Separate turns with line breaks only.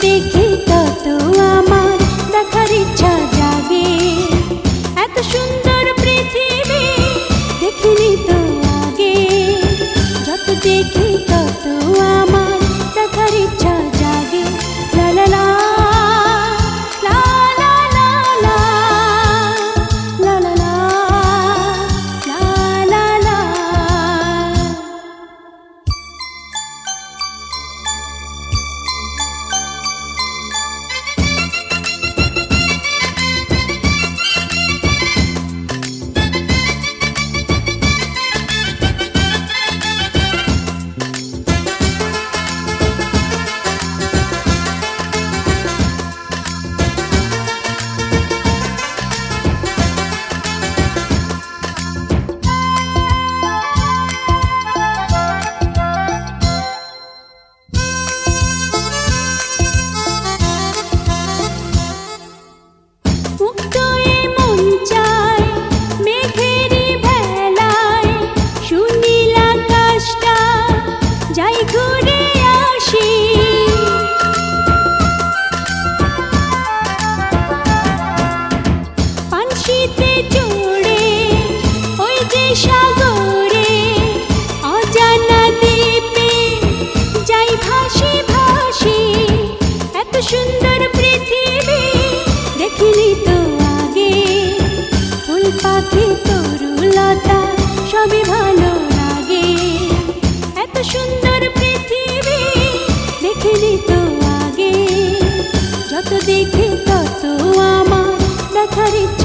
দেখি তত আমার দেখার ইচ্ছা জাগে। এত সুন্দর পৃথিবী দেখিনি তো আগে। যত দেখি তত আমার দেখার ইচ্ছা জাগে। লা লা লা লা লা লা লা লা লা লা লা লা লা। যাই ঘুরে আসি পানশিতে চড়ে ওই যে সাগরে অজানা দ্বীপে যাই ভাসি ভাসি। এত সুন্দর পৃথিবী দেখিনি তো আগে। ফুল পাখি তরুলতা সবই ভালো লাগে। এত সুন্দর পৃথিবী দেখিনি তো আগে। যত দেখি তত আমার দেখার ইচ্ছা